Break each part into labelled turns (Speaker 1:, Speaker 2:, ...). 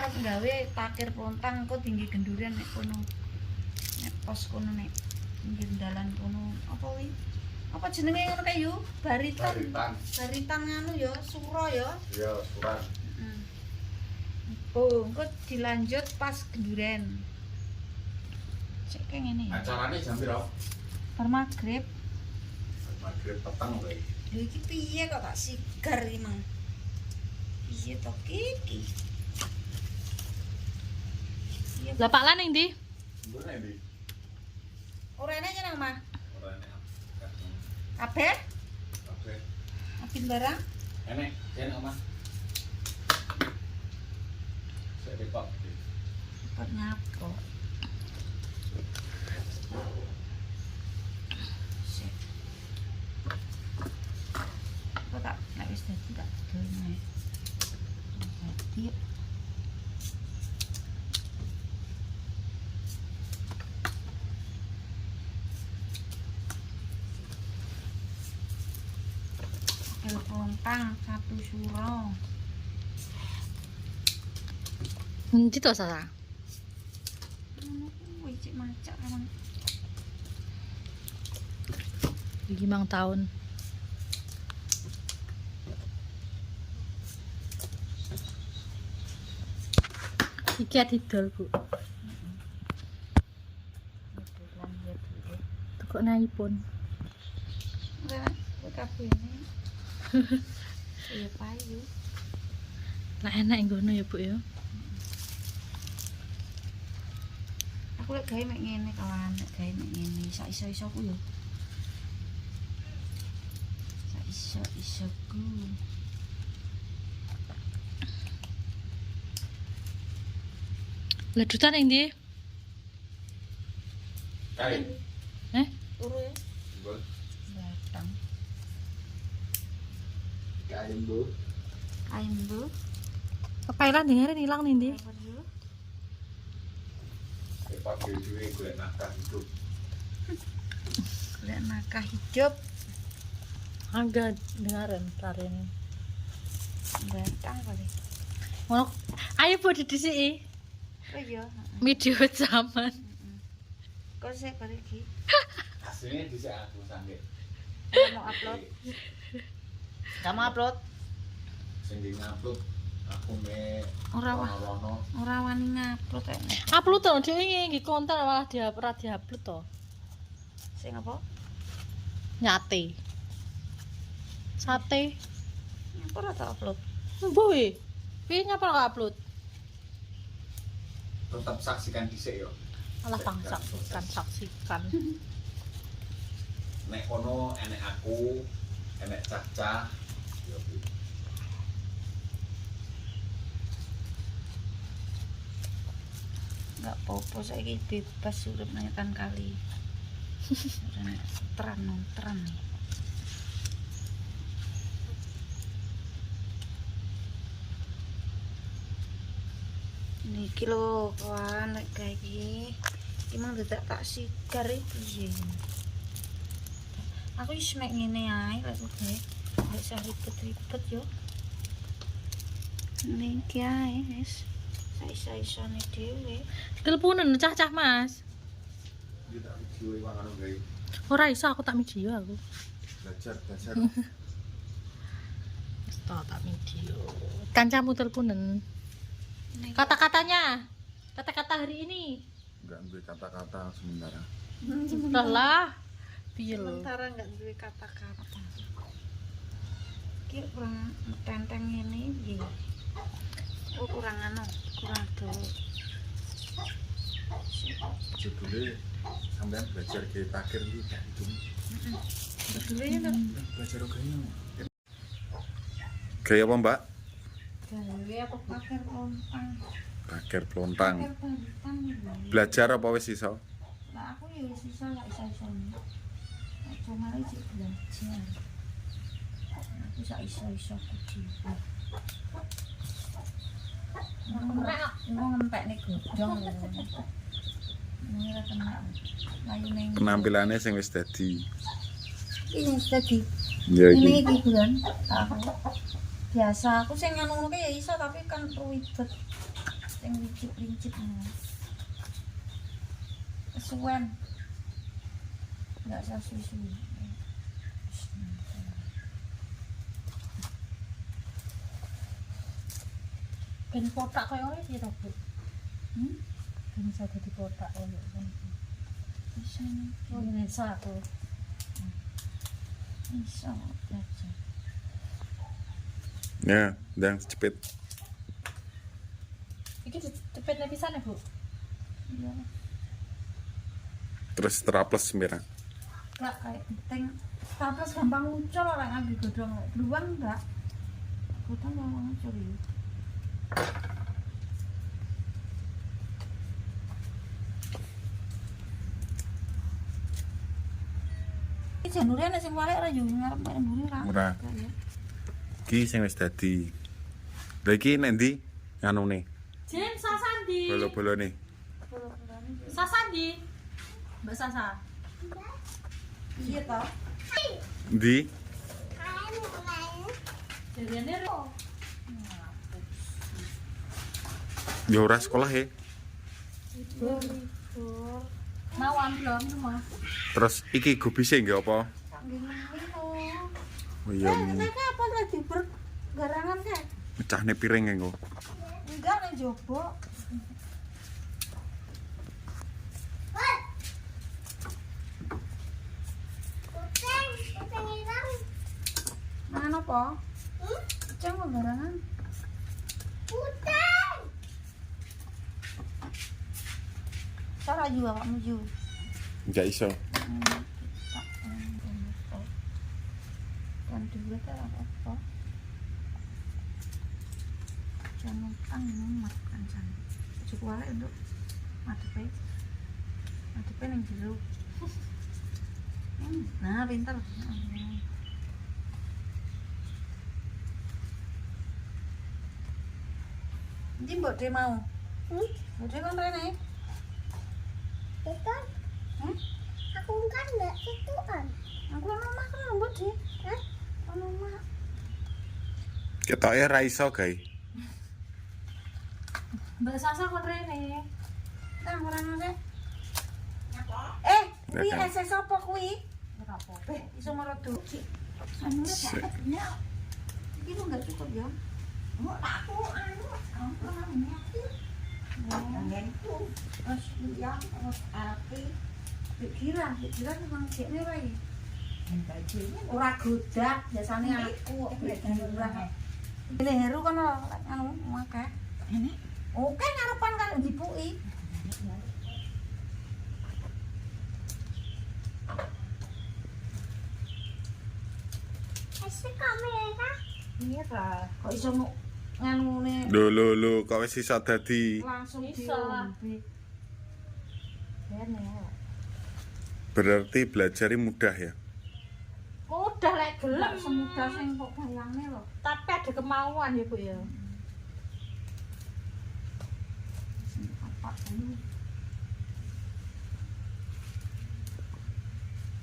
Speaker 1: arep gawe takir plontang kok tinggi gendurian nek kono. Nek pos kono nek pinggir dalan kono. Apa wi? Apa jenenge ngono kae yo? Baritan. Baritan nganu ya, suro ya.
Speaker 2: Iya, suran.
Speaker 1: Oh, engko dilanjut pas gendurian. Cek kayak ngene ya.
Speaker 2: Acarane jam piro?
Speaker 1: Bar magrib.
Speaker 2: Magrib peteng kowe.
Speaker 1: Lho iki piye kok tak sigar iki, Mang? Piye to iki?
Speaker 3: Lah Pak Lan ning ndi?
Speaker 2: Mbone ndi?
Speaker 1: Ora enek jeneng, Mah.
Speaker 2: Ora enek.
Speaker 1: Kabeh?
Speaker 2: Oke.
Speaker 1: Apin barang?
Speaker 2: Enek, yen Mas. Saya repot.
Speaker 1: Kok nyapo? Sik. Kok tak nek wis dadi tak donya. Dadi Plontang satu suro.
Speaker 3: Endi to Sasa?
Speaker 1: Ngono kuwi cek macak kan.
Speaker 3: Iki mang tahun. Iki adidol, Bu.
Speaker 1: Kebetulan ya dulu.
Speaker 3: Tukok naipun.
Speaker 1: Enggak, kok kabehne. Ya payu.
Speaker 3: Lah enak ngono ya, Bu ya.
Speaker 1: Aku lek gawe mek ngene kawan, lek gawe mek ngene sak iso-isoku yo. Sak iso-isoku.
Speaker 3: Lah dutan ning ndi?
Speaker 2: Kae.
Speaker 1: Turu ya.
Speaker 2: Mbon.
Speaker 1: Batang.
Speaker 2: Kae mbo.
Speaker 1: Ayam bu.
Speaker 3: Kepailan dengerin ilang ning ndi?
Speaker 2: Repot dhewe golek nafkah hidup.
Speaker 1: Lek nakah hidup
Speaker 3: Agak dengerin tarene.
Speaker 1: batang kali.
Speaker 3: Ngono. Ayo Bu didhisiki.
Speaker 1: Oh iya,
Speaker 3: Video zaman.
Speaker 1: kok sik bari iki.
Speaker 2: Asline dhisik aku sampe.
Speaker 1: Mau upload. Kamu upload?
Speaker 2: Sing di ngupload aku me
Speaker 1: Ora wah.
Speaker 2: rono.
Speaker 1: Ora wani ngupload kok.
Speaker 3: Upload to dhewe nggih konten malah diupload to.
Speaker 1: Sing apa?
Speaker 3: Nyate. Sate.
Speaker 1: Apa ora tak upload?
Speaker 3: Mbok we. Piye nyapa kok upload?
Speaker 2: Tetap saksikan dhisik yo.
Speaker 3: Alah saksikan.
Speaker 2: Nek kono enek aku, enek cah-cah yo kuwi.
Speaker 1: Enggak apa-apa saiki bebas urip nang etan kali. Teran. Niki lho kawan lek kae iki. Iki mang dadak tak sigar iki piye. Aku wis mek ngene ae lek kowe. Lek sak ribet-ribet yo. Niki ae wis. Saisa-isane dhewe.
Speaker 3: Teleponen cah-cah Mas.
Speaker 2: Iki tak video iki ngono gawe.
Speaker 3: Ora iso aku tak video aku.
Speaker 2: Belajar.
Speaker 3: Wis tak video. Kancamu teleponen. Kata-katanya. Kata-kata hari ini.
Speaker 2: Enggak duwe kata-kata sementara.
Speaker 3: Lah. Piye lho?
Speaker 1: Sementara enggak duwe kata-kata. Ki kurang tenteng ngene piye? Oh kurang do.
Speaker 2: Jebule sampean belajar ke takir iki gak itu.
Speaker 1: Dulu ya lho.
Speaker 2: Belajar gini. Kayak apa, Mbak?
Speaker 1: Gawe apa pakai lontang.
Speaker 2: Takir plontang.
Speaker 1: Pakai lontang.
Speaker 2: Belajar apa wis iso?
Speaker 1: Lah aku ya wis iso lak iso-iso. Cuma iki belajar. Aku sak iso-iso kudu. Mau ngempek nih godong. Ini ora kena. Layu ning.
Speaker 2: Penampilannya sing wis dadi.
Speaker 1: Ini tadi.
Speaker 2: Ya
Speaker 1: Ini
Speaker 2: iki.
Speaker 1: iki bulan. Biasa aku sing ngono-ngono ya iso tapi kan ribet. Sing lincip-lincip ngono. Kesuwen. Enggak usah susu.
Speaker 3: Ben kotak koyo ngene iki to, Bu.
Speaker 1: Hmm?
Speaker 3: Ben iso dadi kotak koyo ngene.
Speaker 1: Bisa nih.
Speaker 3: Oh, ini satu.
Speaker 1: Bisa aja.
Speaker 4: Ya, dan cepet.
Speaker 3: Iki cepetnya pisan ya, Bu.
Speaker 1: Iya.
Speaker 4: Terus teraples merah.
Speaker 1: Enggak kayak penting. Taples gampang muncul orang ambil godhong. Luang enggak? Godhong gampang muncul ya. Iki janure nek sing walek ora yo ngarep nek mburi ora.
Speaker 4: Ora. Ki sing wis dadi. Lha iki nek ndi nganune?
Speaker 3: Jen Sasandi.
Speaker 4: Bolo-bolone.
Speaker 3: Sasandi. Mbak Sasa.
Speaker 1: Iya toh.
Speaker 4: Ndi?
Speaker 3: Jadiane ro.
Speaker 4: Ya ora sekolah ya.
Speaker 3: Mawan belum rumah.
Speaker 4: Terus iki gubise nggih apa?
Speaker 1: Nggih ngono.
Speaker 4: Oh iya.
Speaker 1: Nek apa tadi garangan kan?
Speaker 4: Mecahne piring engko.
Speaker 1: Enggak nek jobo. Mangan apa? Ceng kok garangan? Puteng. Cara juga awakmu ju.
Speaker 4: Enggak iso.
Speaker 1: Kan dulu kan apa? Jangan utang mumat kan jan. Cukup wae untuk madepe. Madepe ning jero. Nah, pinter. Nanti mbok de mau. Mbok de kon rene.
Speaker 5: Itu aku kan enggak ituan.
Speaker 1: Aku nang omah kan mbok de. Nang omah.
Speaker 4: Ketoke ra iso, guys.
Speaker 3: Mbak Sasa kon rene.
Speaker 1: Nang ora nang
Speaker 4: Ya
Speaker 1: kuwi
Speaker 4: kan.
Speaker 1: SS apa kuwi?
Speaker 3: Ora apa-apa.
Speaker 1: Iso merodo. Anu cepetnya. Iki enggak cukup ya. Mau aku kamu namanya. Terus yang terus api pikiran memang dekne wae. Ora godak biasane aku ora. Ini heru kan anu akeh. Ini oke ngarepan kan dipuki.
Speaker 5: Kasih kamera.
Speaker 1: Iya ta. Kok iso nganune
Speaker 4: Lho kok wis iso dadi.
Speaker 1: langsung
Speaker 3: Iso.
Speaker 1: diombe. Bene.
Speaker 4: Berarti belajarnya mudah ya.
Speaker 3: Udah lek gelem
Speaker 1: Enggak semudah sing kok bayangne lho.
Speaker 3: tapi ada kemauan ya, Bu ya.
Speaker 1: Sing apa dulu.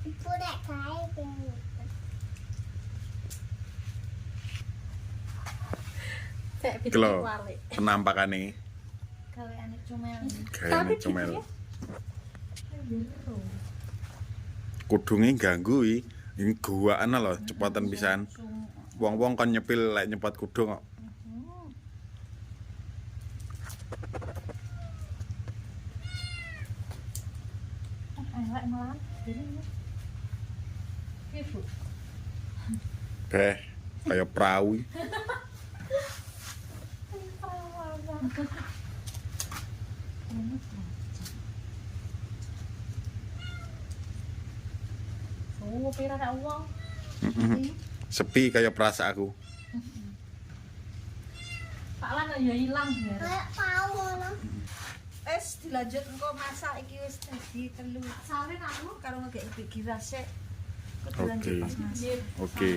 Speaker 5: Ibu nek gawe pengen.
Speaker 3: Cek
Speaker 4: Iki lho,
Speaker 3: bidik walik.
Speaker 4: penampakane
Speaker 1: Gaweane cumel.
Speaker 4: gaene comel. Kudunge ganggu iki. Ini guaan lho, cepatan pisan. Wong-wong kon nyepil lek nyepat kudung kok.
Speaker 3: Elek malah. Ini. Ibu.
Speaker 4: Beh, kaya perahu.
Speaker 3: Oh, pira nek uang.
Speaker 4: Sepi kaya perasa aku.
Speaker 3: Pak Lan ya ilang ya.
Speaker 5: Kayak tahu ngono.
Speaker 1: Wis dilanjut engko masak iki wis dadi telu.
Speaker 3: Salin aku.
Speaker 1: Karo ngekek pikiran sik. Dilanjut
Speaker 4: Oke.
Speaker 1: pas masak.
Speaker 3: Nggih.
Speaker 4: Oke.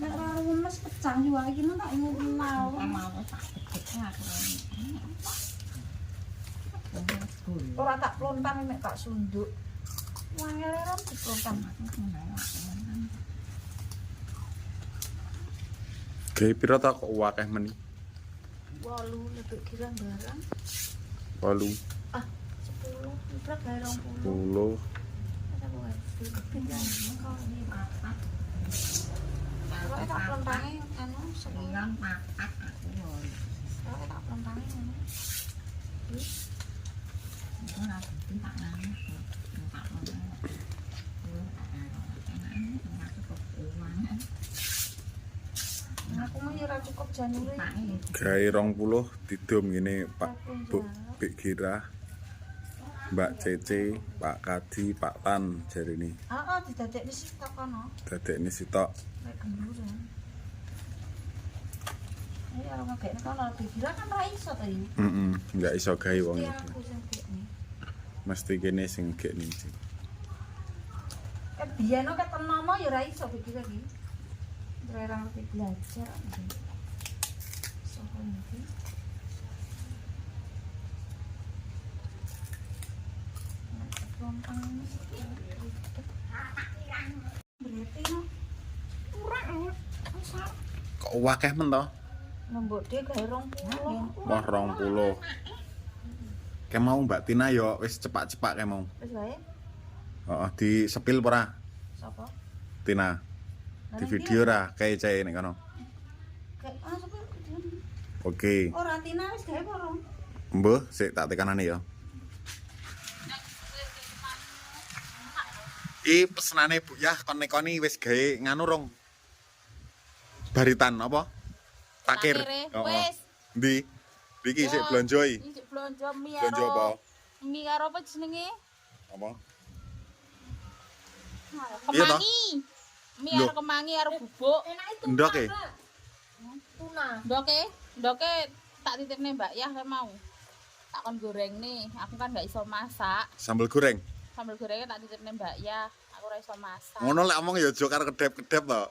Speaker 1: Nek ora rumes pecah yo iki nang tak ngulau. Ora tak plontang nek tak sunduk. Wangel ora diplontang.
Speaker 4: Gawe pira ta kok akeh men?
Speaker 1: 8 lebih kira barang.
Speaker 4: 8,
Speaker 1: 10 lebih gawe 20.
Speaker 4: 10.
Speaker 1: Ada wae. Pindah engko di papat. Kalau tak plontange anu sebulan papat aku yo. Kalau tak plontange ngono. Ora tak nang. Tak plontange. Aku mau ora cukup Januari.
Speaker 4: Gawe 20 didom ngene Pak Bu Bik Gira. Mbak Cece, Pak Kadi, Pak Tan jarine.
Speaker 1: Heeh, didadekne sitok kono.
Speaker 4: Dadekne sitok.
Speaker 1: Lek genduran. Ayo ora ngekekne kono dikira kan ra iso to iki.
Speaker 4: Enggak iso gawe wong
Speaker 1: Iya,
Speaker 4: iki.
Speaker 1: aku sing ngekekne.
Speaker 4: Mesti kene sing ngekekne iki.
Speaker 1: Kan biyen kok tenomo ya ora iso dikira iki. Ora ngerti belajar. Sopo iki? Lontang. Berarti no. Murah amat.
Speaker 4: Kok akeh men to?
Speaker 1: Nombok dia gawe 20.
Speaker 4: Wah 20. Kayak mau Mbak Tina yo wis cepak-cepak kayak mau.
Speaker 1: Wis wae.
Speaker 4: Heeh, di sepil ora
Speaker 1: Sapa?
Speaker 4: Tina. Di video ora kayak cek nek kono.
Speaker 1: Kayak sapa?
Speaker 4: Oke.
Speaker 1: Ora Tina wis gawe porong.
Speaker 4: Mbah, sik tak tekanane ya. Pesenane Bu Yah kon nekoni wis gawe nganu rong. Baritan apa? Takir.
Speaker 3: Wis.
Speaker 4: Ndi? Iki sik blonjoi.
Speaker 3: Iki blonjo mie
Speaker 4: Blonjo apa?
Speaker 3: karo mie karo apa jenenge?
Speaker 4: Apa? Iya toh?
Speaker 3: Kemangi. Mie
Speaker 4: Loh.
Speaker 3: karo kemangi karo bubuk.
Speaker 4: Ndok e.
Speaker 3: Ndoke tak titipne Mbak Yah kae mau. Tak kon goreng nih. Aku kan gak iso masak.
Speaker 4: Sambal goreng.
Speaker 3: Sambal gorengnya tak titipne Mbak Yah. Aku ora iso masak.
Speaker 4: Ngono lek omong ya aja karo kedep-kedep to.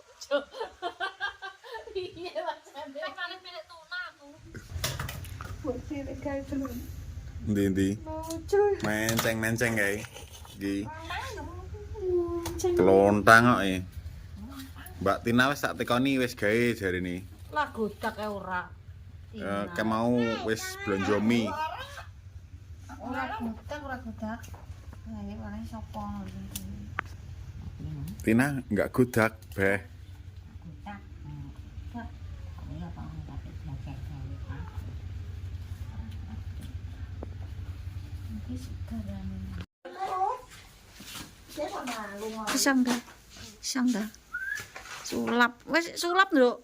Speaker 3: Iya, macane. Tak paling pilih tuna aku.
Speaker 1: Buat sirek gawe belum.
Speaker 4: Ndi?
Speaker 1: Lucu.
Speaker 4: Menceng-menceng kae. Iki. Lontang kok e. Mbak Tina wis tak tekoni wis gawe jarine.
Speaker 1: Lah godak e ora.
Speaker 4: Kayak mau wis blonjo mie.
Speaker 1: Ora godak. Lah ya paling sapa
Speaker 4: Tina enggak gudak, Beh.
Speaker 1: Pisang dah. Sulap. Wes sulap, Nduk.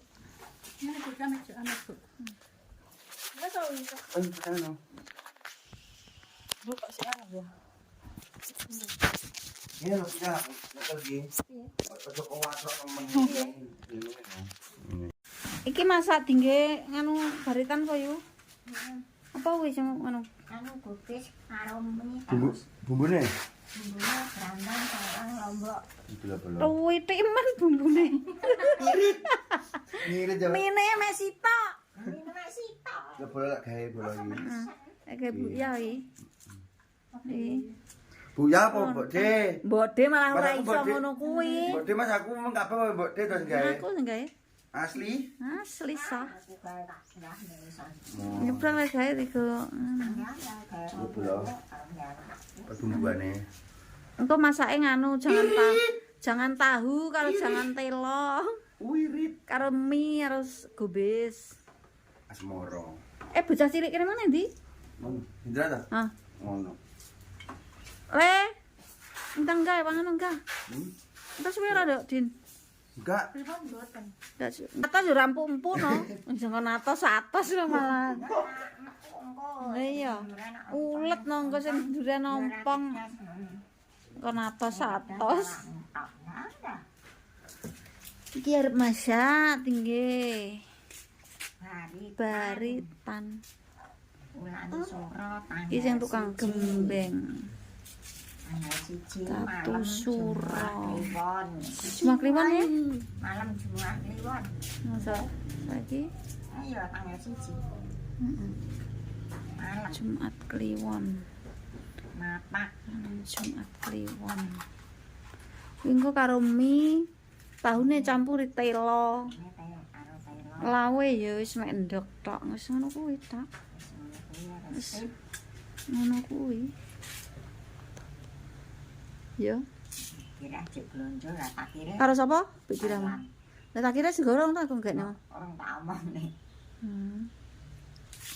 Speaker 1: Iki masak dingge nganu baritan koyo. Apa wis ngono?
Speaker 5: Anu kubis karo mie
Speaker 6: Bumbune?
Speaker 5: bumbunya berandang sarang lombok.
Speaker 1: Luwih temen bumbune.
Speaker 6: Ngirit ya.
Speaker 1: Mine mek sitok.
Speaker 5: Mie nasi tok.
Speaker 6: Ya bola lak gawe bola iki.
Speaker 1: Kayak Bu ya iki.
Speaker 6: Bu ya apa Mbok De?
Speaker 1: Mbode malah ora
Speaker 6: Mas aku
Speaker 1: iso
Speaker 6: Mbok De.
Speaker 1: ngono kuwi.
Speaker 6: Mbok De Mas aku memang kabeh Mbok De terus gawe.
Speaker 1: Aku sing gawe.
Speaker 6: Asli?
Speaker 1: Asli sah.
Speaker 5: Aku gawe tak sudah nulisan.
Speaker 1: Nyebrang wis gawe iku.
Speaker 6: Ya bola. Pertumbuhane.
Speaker 1: Engko masake nganu jangan tahu kalau jangan telo.
Speaker 6: Wirit
Speaker 1: Karo mie harus gobes.
Speaker 6: Asmoro.
Speaker 1: Bocah cilik kene mana ndi?
Speaker 6: Indra ta?
Speaker 1: Ah,
Speaker 6: Ngono.
Speaker 1: le. Entang gawe panganan enggak? Entar suwe ora, Dok, Din.
Speaker 6: Enggak.
Speaker 1: Atas yo rampung-umpu no. Jangan atas lho malah. Lah iya. Ulet no engko sing duren ompong. Kon atas. Iki arep masak tinggi. Baritan.
Speaker 5: Ulani suro tanggal.
Speaker 1: Iki sing tukang gembeng.
Speaker 5: Tanggal 1
Speaker 1: Tatu
Speaker 5: malam
Speaker 1: suro.
Speaker 5: Kliwon.
Speaker 1: Cuma kliwon ya?
Speaker 5: Malam Jumat Kliwon.
Speaker 1: Masa lagi
Speaker 5: Ayo tanggal 1. Malam
Speaker 1: Jumat Kliwon.
Speaker 5: mapak.
Speaker 1: Jumat Kliwon. Kuwi engko karo mie tahune campuri telo.
Speaker 5: Ini kayak karo telo
Speaker 1: Lawe ya wis mek ndok tok, wis ngono kuwi tok. Wis ngono kuwi. Ya.
Speaker 5: Kira cek blonjo lah tak kira.
Speaker 1: Karo sapa? Pikiramu. Lah tak kira sing gorong ta aku gekno.
Speaker 5: Orang tak omong nih.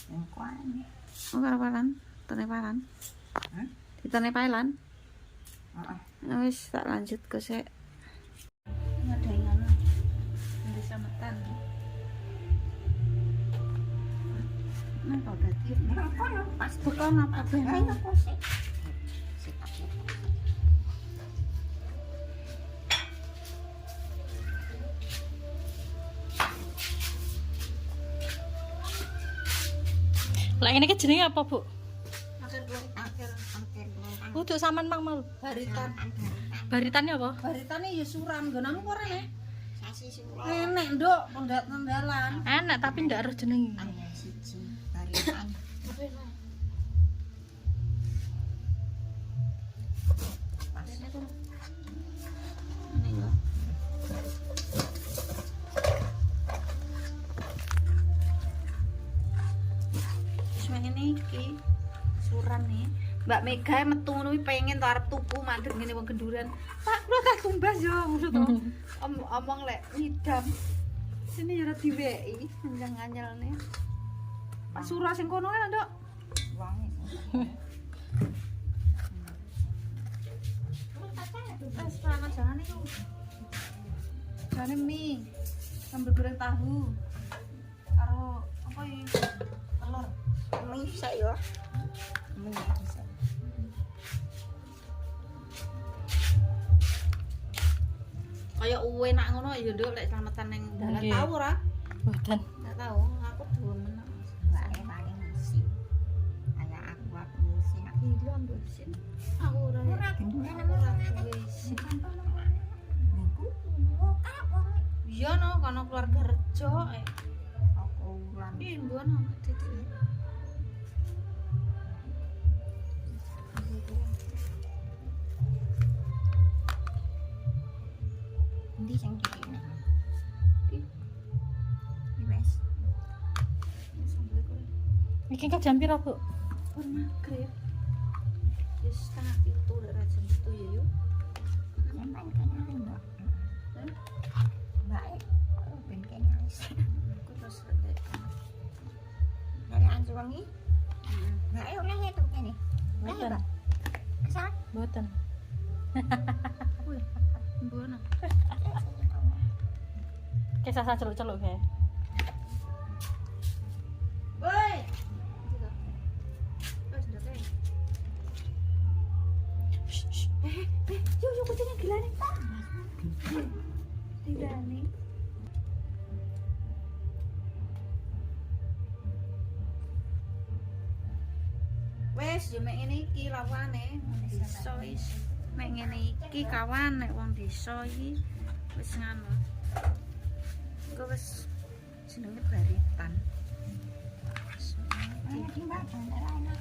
Speaker 5: Yang kuane.
Speaker 1: Oh karo palan, tene palan.
Speaker 5: Hah?
Speaker 1: Ditene palan.
Speaker 5: Heeh.
Speaker 1: Ya wis tak lanjut ke sik. Ada yang ngono. Di sametan. Nah, kok dadi
Speaker 5: Kono pas
Speaker 1: buka ngapa ben?
Speaker 5: ayo kok sik. Sikapnya.
Speaker 3: Lah ini ke jenenge apa, Bu?
Speaker 1: Akhir
Speaker 3: Untuk sampean mang mau.
Speaker 1: baritan.
Speaker 3: Baritannya apa?
Speaker 1: Baritane ya suram, nggonamu ora nek.
Speaker 5: Sasi sulo.
Speaker 1: Enek, Nduk, pendat-pendalan.
Speaker 3: Enak tapi ndak harus jenenge.
Speaker 5: Aya siji barisan.
Speaker 1: Ini iki suran nih. Mbak Mega metu ngono pengen to arep tuku mandeg ngene wong genduran. Pak, kula tak tumbas yo ngono to. Omong lek ngidam. Sini yo ora diweki njang anyelne. Pak Sura sing kono kan, Nduk.
Speaker 5: Wangi.
Speaker 1: Wes pangan jangane yo. Jane mie. Sambal goreng tahu. Karo apa iki? Telur.
Speaker 5: Mie bisa yo. Mie bisa.
Speaker 1: Kaya enak ngono ya Nduk lek slametan ning dalan
Speaker 3: Nggih.
Speaker 1: tau ora?
Speaker 3: Boten.
Speaker 1: Enggak tahu, aku demen.
Speaker 5: Wae paling musim. Kayak aku musim.
Speaker 1: Gila Mbak Sin. Aku ora
Speaker 5: Ora genduran
Speaker 1: ora duwe isin.
Speaker 5: Niku apa?
Speaker 1: Iya no, kono keluarga rejo.
Speaker 5: Aku ulang.
Speaker 1: Iya, mbuan anak titik.
Speaker 5: Endi sing dikene?
Speaker 1: Iki
Speaker 5: Wes.
Speaker 1: sambal goreng.
Speaker 3: Iki kok jam piro, Bu?
Speaker 1: Pun maghrib. Wis setengah 7 lek ra jam 7 ya yuk.
Speaker 5: Sampai kene mbak. Mbak, ben kene wis.
Speaker 1: Aku terus rek.
Speaker 5: Dari anjungi. Mbak, oleh itu kene. Oleh,
Speaker 3: Boten.
Speaker 5: Mbak. Kesal.
Speaker 3: Boten.
Speaker 1: Mbuan.
Speaker 3: Kisah saya celuk-celuk kae.
Speaker 1: Woi. Wes ndek. Yuk kucingnya gila nih, Pak. Tidak nih. Wes, yo mek ngene iki lawane desa wis. Mek ngene iki kawan nek wong desa iki wis ngono. Engko wis jenenge baritan.
Speaker 5: Iki Mbak, bener enak.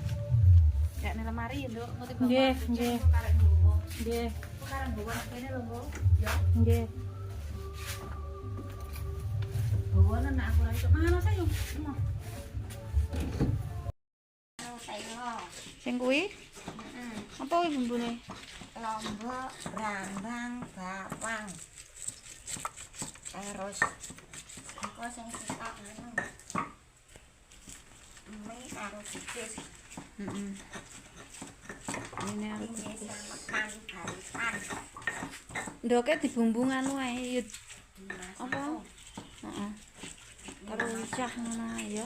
Speaker 1: Gak ning lemari ya, Nduk. Ngerti
Speaker 3: Nggih, nggih.
Speaker 1: Karek nggowo.
Speaker 3: Nggih,
Speaker 1: Karek nggowo nek kene lho, Mbok. Ya.
Speaker 3: nggih.
Speaker 1: Nggowo nek aku ora iso mangan saya yo. Sing kuwi? Apa kuwi bumbune?
Speaker 5: Lombok, brambang, bawang. Terus engko sing sitok ngono. Mie karo bibis.
Speaker 1: Heeh. Ini aku
Speaker 5: Ini makan barisan.
Speaker 1: ndoke dibumbu anu ae yo.
Speaker 5: Dimasak.
Speaker 1: Apa? Heeh. Karo wicah ngono ae yo.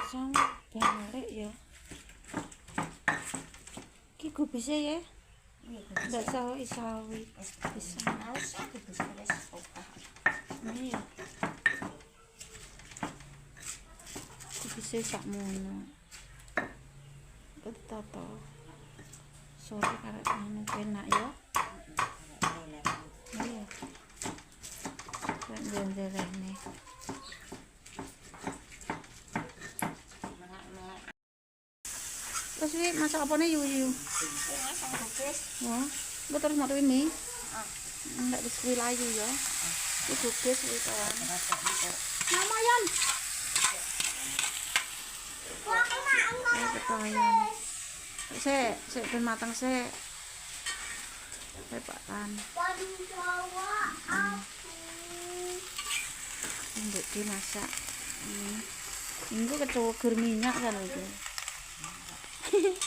Speaker 1: Sang balik ya. Ki gubise ya. Ndak sawi-sawi. Bisa.
Speaker 5: Harus ya bibis wis oke.
Speaker 1: Iya. Gubise sakmono. Ketata. Sore karek anu penak ya. Iya. Ndek-ndek nih.
Speaker 5: Melek-melek
Speaker 1: Terus iki masak apa nih yu?
Speaker 5: Masak bugis.
Speaker 1: Wah, gue terus mau ini. Enggak bisa layu ya. Itu bugis itu kan. Lumayan.
Speaker 5: Wah, enggak.
Speaker 1: Ketahuan. Saya ben matang saya. Saya pakan.
Speaker 5: Jawa aku.
Speaker 1: Mbok dimasak. Minggu kecogur minyak kan itu.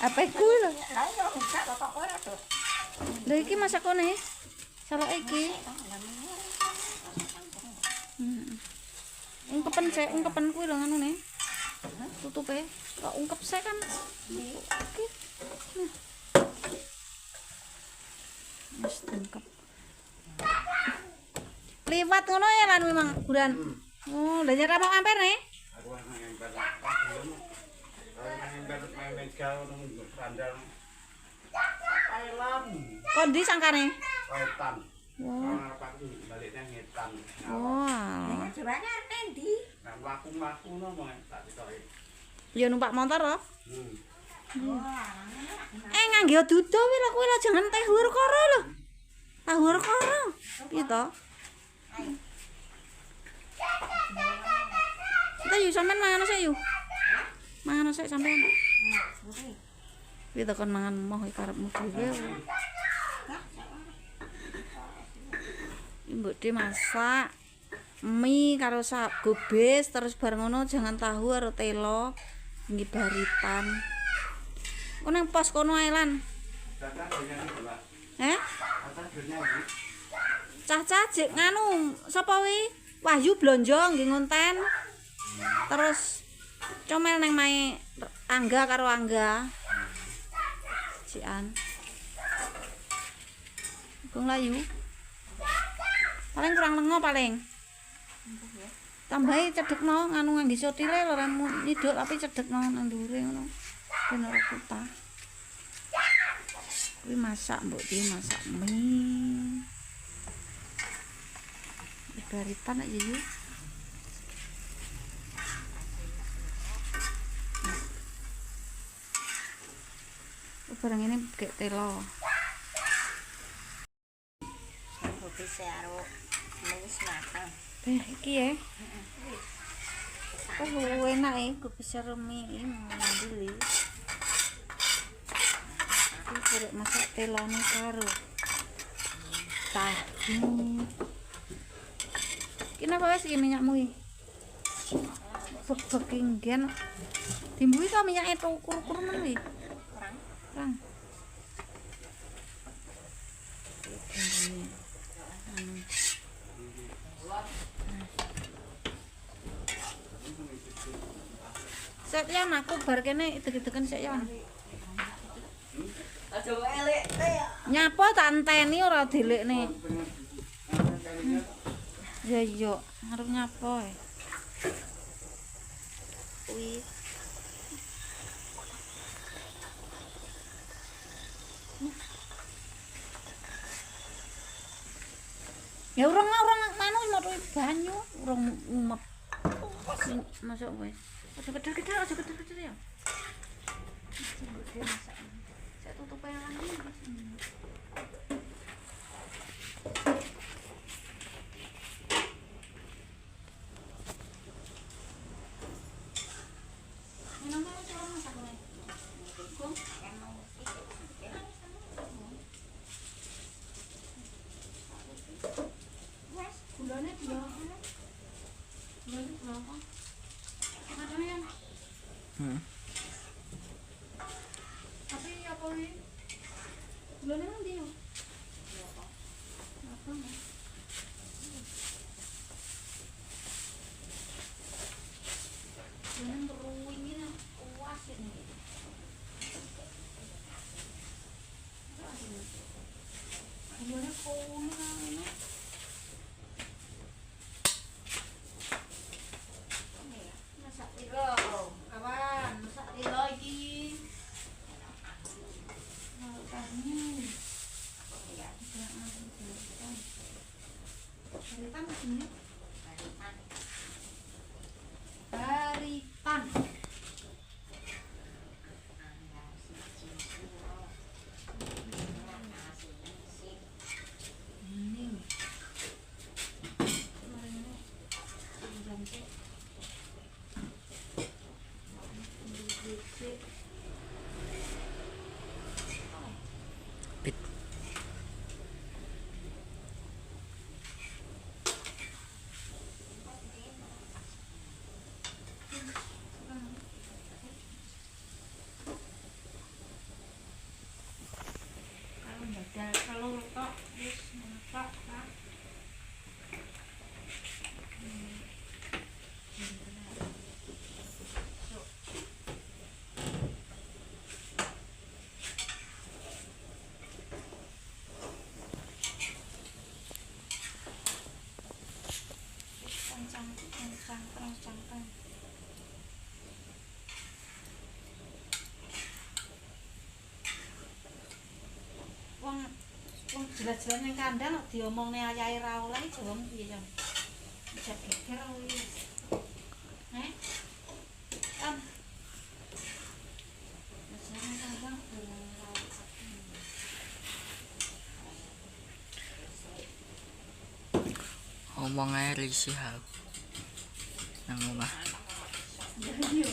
Speaker 1: Apa iku lho?
Speaker 5: Lah yo enggak kok ora to.
Speaker 1: Lha iki masak kone. Salok iki. Ungkepen kuwi lho nganune. Tutupe. Kok ungkep sik kan. Iki. Wis ungkep. Liwat ngono ya lan memang bulan. Oh, lha nyerah mau amper nih.
Speaker 6: Aku nang ember. Nang ember main mega nang sandal. Thailand.
Speaker 1: Kondi sangkane.
Speaker 6: Wetan.
Speaker 1: Wah.
Speaker 6: Aku balik nang ngetan.
Speaker 1: Wah.
Speaker 5: Jawane arep ndi?
Speaker 6: Nang mlaku-mlaku ngono tak ditoki.
Speaker 1: Ya numpak motor loh.
Speaker 5: Wah,
Speaker 1: Ngangge dudo kuwi lho jangan tahur karo lho. Tahur karo. Piye to? Kita yuk sampean mangan sik yuk. Mangan sik sampean. Piye to kon mangan moh karepmu dhewe. Mbok dhe masak mie karo sak gobes terus bareng ngono jangan tahu karo telo nggih baritan. Kok nang pos kono ae lan. Cah-cah jek nganu sapa wi? Wahyu blonjo nggih ngonten. Terus comel nang mae Angga karo Angga. Cian. Kong layu. Paling kurang lengo paling. Tambahi cedhekno nganu ngangge sotile lho remu nyiduk tapi cedhekno nang ndure ngono. Ben ora kutah. Kuwi masak mbok iki masak mie. Baritan aja yuk. Barang ini kayak telo.
Speaker 5: bugis karo wis mateng.
Speaker 1: Iki ya. Oh, enak ya, kopi seremi ini mandili. Iki kurek masak telone karo tahu. Kenapa wes iki minyakmu iki? Bek-bek inggen. Dimbui to minyake to ukur-ukur men iki. Kurang. Sek ya aku bar kene deg-degan sek ya.
Speaker 5: Aja elek ya.
Speaker 1: Nyapa tak enteni ora dilekne. Ya iya, arep nyapa ae. Kuwi. Ya urung manu metu banyu, urung ngumet. Masuk wis. Aja gedhe-gedhe ya. Saya tutup lagi. Gulanya berapa? Gulanya berapa? Ada ya? Tapi apa ini? Gulanya nanti ya? Berapa? Gulanya beruing ini kuas ini. Gulanya kuning. Masak kawan. jelas-jelas yang kandang diomongne ayahe ra oleh jawab piye jam. Bisa geger wis. Kan. Jelas kandang
Speaker 7: Ngomong ae risih aku. Nang omah.
Speaker 1: iya.